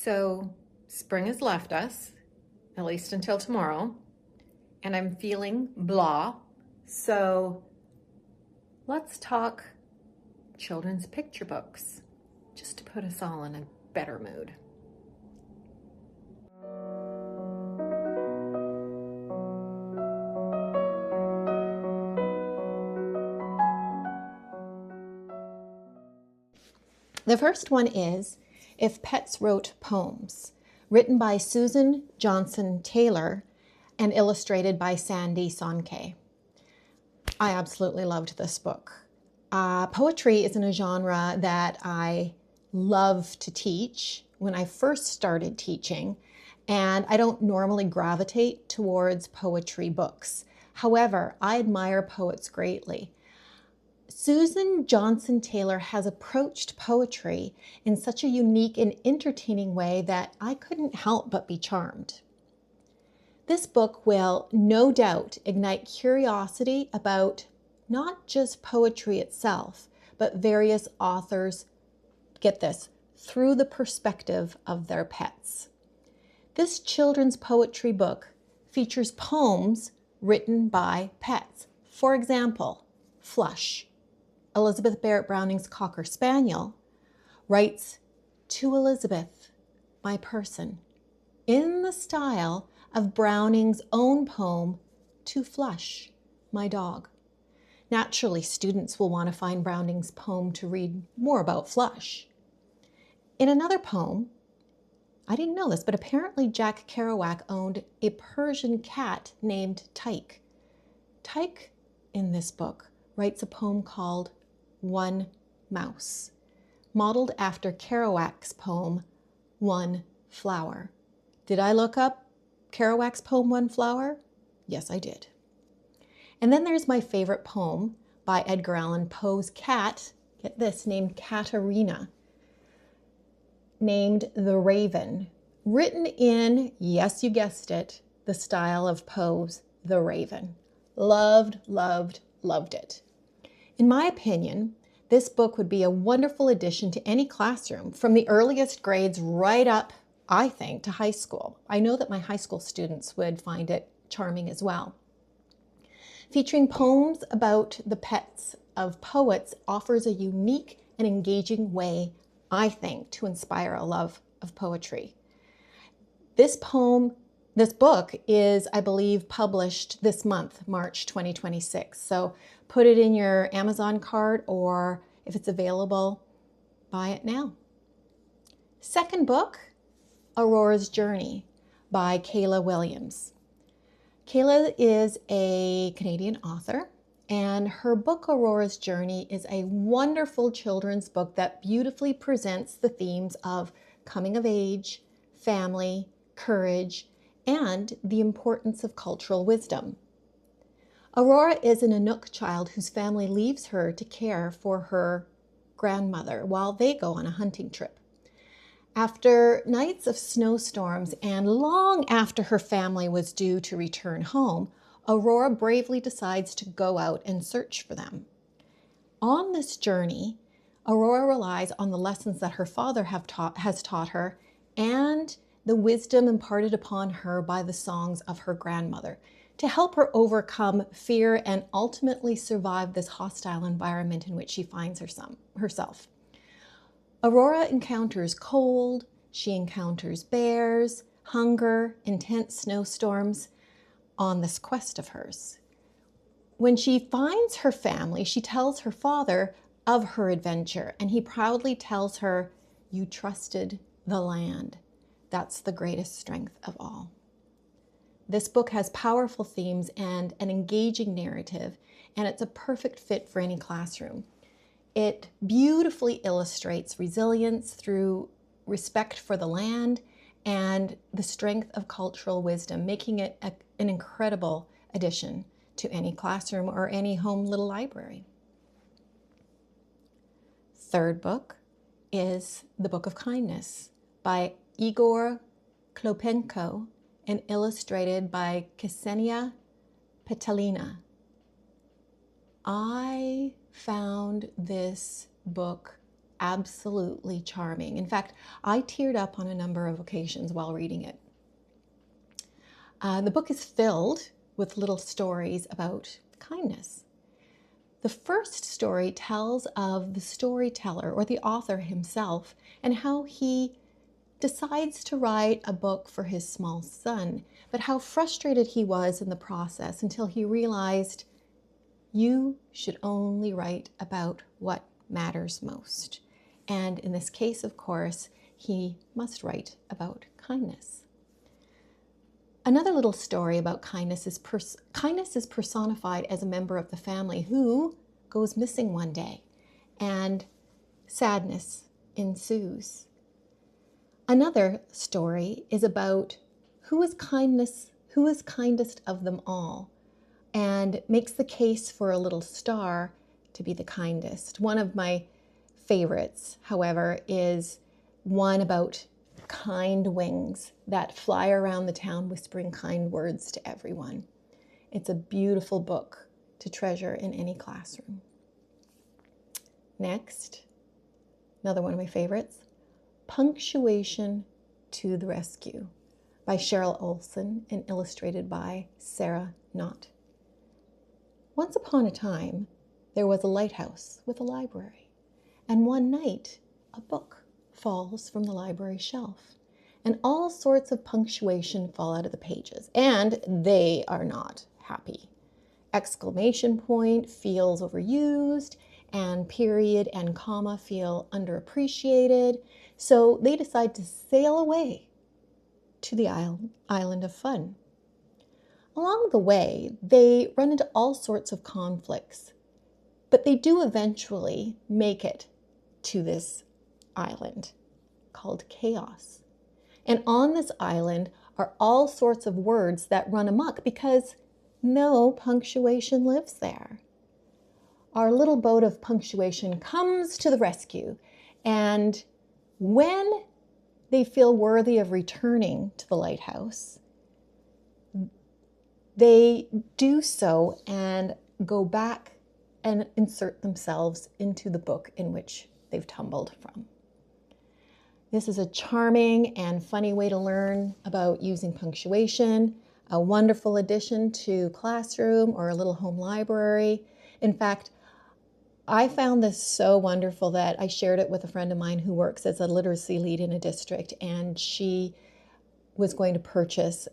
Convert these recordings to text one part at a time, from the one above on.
So, spring has left us, at least until tomorrow, and I'm feeling blah. So, let's talk children's picture books, just to put us all in a better mood. The first one is If Pets Wrote Poems, written by Susan Johnson Taylor and illustrated by Sandy Sonke. I absolutely loved this book. Poetry isn't a genre that I love to teach when I first started teaching, and I don't normally gravitate towards poetry books. However, I admire poets greatly. Susan Johnson Taylor has approached poetry in such a unique and entertaining way that I couldn't help but be charmed. This book will no doubt ignite curiosity about not just poetry itself, but various authors, get this, through the perspective of their pets. This children's poetry book features poems written by pets. For example, Flush, Elizabeth Barrett Browning's Cocker Spaniel, writes, "To Elizabeth, my person," in the style of Browning's own poem, "To Flush, my dog." Naturally, students will want to find Browning's poem to read more about Flush. In another poem, I didn't know this, but apparently Jack Kerouac owned a Persian cat named Tyke. Tyke, in this book, writes a poem called One Mouse, modeled after Kerouac's poem, One Flower. Did I look up Kerouac's poem, One Flower? Yes, I did. And then there's my favorite poem by Edgar Allan Poe's cat, get this, named Katerina, named The Raven, written in, yes, you guessed it, the style of Poe's The Raven. Loved, loved, loved it. In my opinion, this book would be a wonderful addition to any classroom, from the earliest grades right up, I think, to high school. I know that my high school students would find it charming as well. Featuring poems about the pets of poets offers a unique and engaging way, I think, to inspire a love of poetry. This book is, I believe, published this month, March 2026. So put it in your Amazon cart, or if it's available, buy it now. Second book, Aurora's Journey by Kayla Williams. Kayla is a Canadian author, and her book, Aurora's Journey, is a wonderful children's book that beautifully presents the themes of coming of age, family, courage, and the importance of cultural wisdom. Aurora is an Inuk child whose family leaves her to care for her grandmother while they go on a hunting trip. After nights of snowstorms and long after her family was due to return home, Aurora bravely decides to go out and search for them. On this journey, Aurora relies on the lessons that her father has taught her and the wisdom imparted upon her by the songs of her grandmother to help her overcome fear and ultimately survive this hostile environment in which she finds herself. Aurora encounters cold, she encounters bears, hunger, intense snowstorms on this quest of hers. When she finds her family, she tells her father of her adventure, and he proudly tells her, "You trusted the land. That's the greatest strength of all." This book has powerful themes and an engaging narrative, and it's a perfect fit for any classroom. It beautifully illustrates resilience through respect for the land and the strength of cultural wisdom, making it an incredible addition to any classroom or any home little library. Third book is The Book of Kindness by Igor Klopenko and illustrated by Ksenia Petelina. I found this book absolutely charming. In fact, I teared up on a number of occasions while reading it. The book is filled with little stories about kindness. The first story tells of the storyteller or the author himself and how he decides to write a book for his small son, but how frustrated he was in the process until he realized you should only write about what matters most. And in this case, of course, he must write about kindness. Another little story about kindness is personified as a member of the family who goes missing one day, and sadness ensues. Another story is about who is kindest of them all, and makes the case for a little star to be the kindest. One of my favorites, however, is one about kind wings that fly around the town whispering kind words to everyone. It's a beautiful book to treasure in any classroom. Next, another one of my favorites, Punctuation to the Rescue by Cheryl Olson and illustrated by Sarah Knott. Once upon a time, there was a lighthouse with a library, and one night a book falls from the library shelf, and all sorts of punctuation fall out of the pages, and they are not happy. Exclamation point feels overused, and period and comma feel underappreciated, so they decide to sail away to the island of fun. Along the way, they run into all sorts of conflicts, but they do eventually make it to this island called Chaos. And on this island are all sorts of words that run amok because no punctuation lives there. Our little boat of punctuation comes to the rescue, and when they feel worthy of returning to the lighthouse, they do so and go back and insert themselves into the book in which they've tumbled from. This is a charming and funny way to learn about using punctuation, a wonderful addition to classroom or a little home library. In fact, I found this so wonderful that I shared it with a friend of mine who works as a literacy lead in a district, and she was going to purchase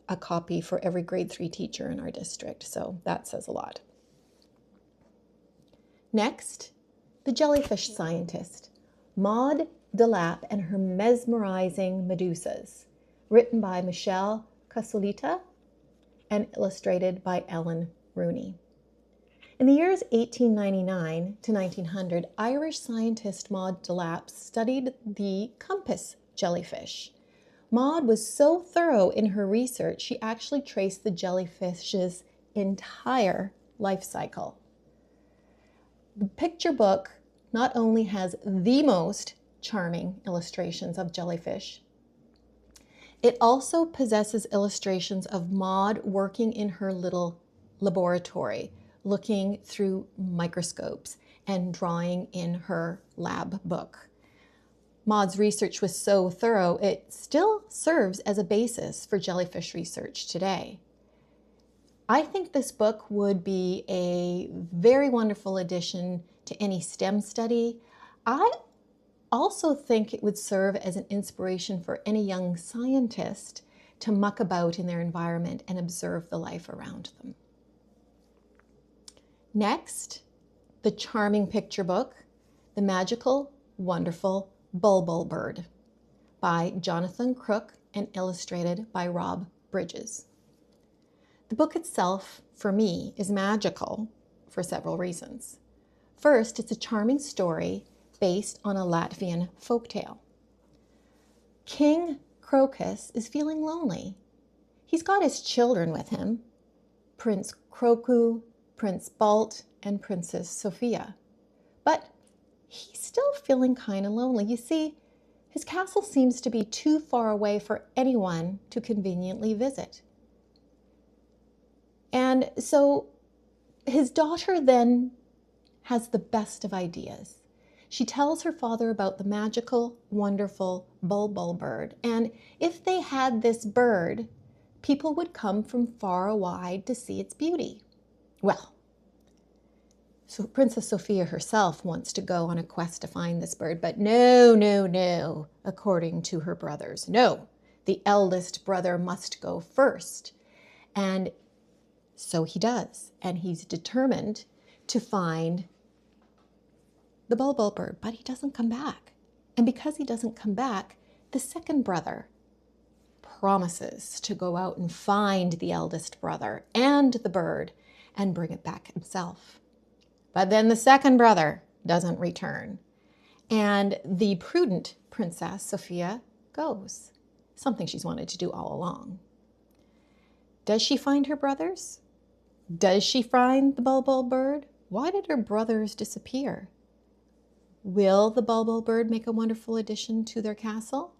a copy for every grade 3 teacher in our district. So that says a lot. Next, The Jellyfish Scientist, Maud Delap and Her Mesmerizing Medusas, written by Michelle Casulita and illustrated by Ellen Rooney. In the years 1899 to 1900, Irish scientist Maud Delap studied the compass jellyfish. Maud was so thorough in her research, she actually traced the jellyfish's entire life cycle. The picture book not only has the most charming illustrations of jellyfish, it also possesses illustrations of Maud working in her little laboratory, looking through microscopes and drawing in her lab book. Maud's research was so thorough, it still serves as a basis for jellyfish research today. I think this book would be a very wonderful addition to any STEM study. I also think it would serve as an inspiration for any young scientist to muck about in their environment and observe the life around them. Next, the charming picture book, The Magical, Wonderful Bulbul Bird by Jonathan Crook and illustrated by Rob Bridges. The book itself, for me, is magical for several reasons. First, it's a charming story based on a Latvian folktale. King Crocus is feeling lonely. He's got his children with him, Prince Kroku, Prince Balt, and Princess Sophia. But he's still feeling kind of lonely. You see, his castle seems to be too far away for anyone to conveniently visit. And so his daughter then has the best of ideas. She tells her father about the magical, wonderful Bulbul bird. And if they had this bird, people would come from far and wide to see its beauty. Well, so Princess Sophia herself wants to go on a quest to find this bird, but no, no, no, according to her brothers. No, the eldest brother must go first. And so he does, and he's determined to find the Bulbul bird, but he doesn't come back. And because he doesn't come back, the second brother promises to go out and find the eldest brother and the bird and bring it back himself. But then the second brother doesn't return. And the prudent Princess Sophia goes, something she's wanted to do all along. Does she find her brothers? Does she find the Bulbul bird? Why did her brothers disappear? Will the Bulbul bird make a wonderful addition to their castle?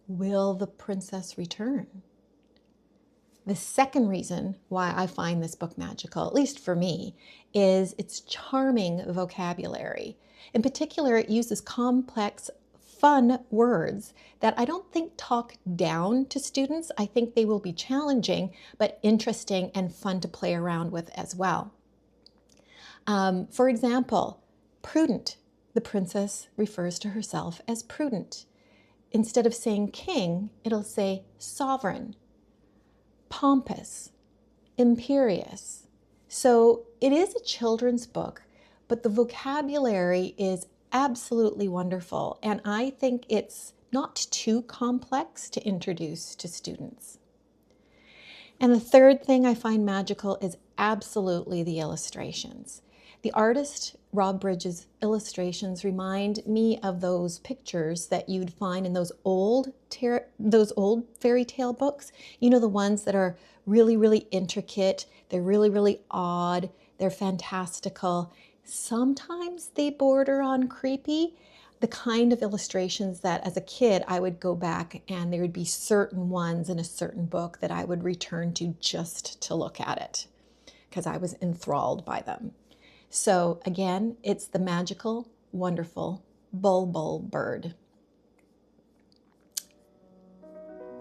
Will the princess return? The second reason why I find this book magical, at least for me, is its charming vocabulary. In particular, it uses complex, fun words that I don't think talk down to students. I think they will be challenging, but interesting and fun to play around with as well. For example, prudent. The princess refers to herself as prudent. Instead of saying king, it'll say sovereign, pompous, imperious. So it is a children's book, but the vocabulary is absolutely wonderful, and I think it's not too complex to introduce to students. And the third thing I find magical is absolutely the illustrations. The artist Rob Bridges' illustrations remind me of those pictures that you'd find in those old fairy tale books. You know, the ones that are really, really intricate, they're really, really odd, they're fantastical. Sometimes they border on creepy. The kind of illustrations that as a kid I would go back and there would be certain ones in a certain book that I would return to just to look at it because I was enthralled by them. So again, it's the magical, wonderful Bulbul bird.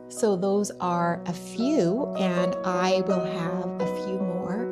So those are a few, and I will have a few more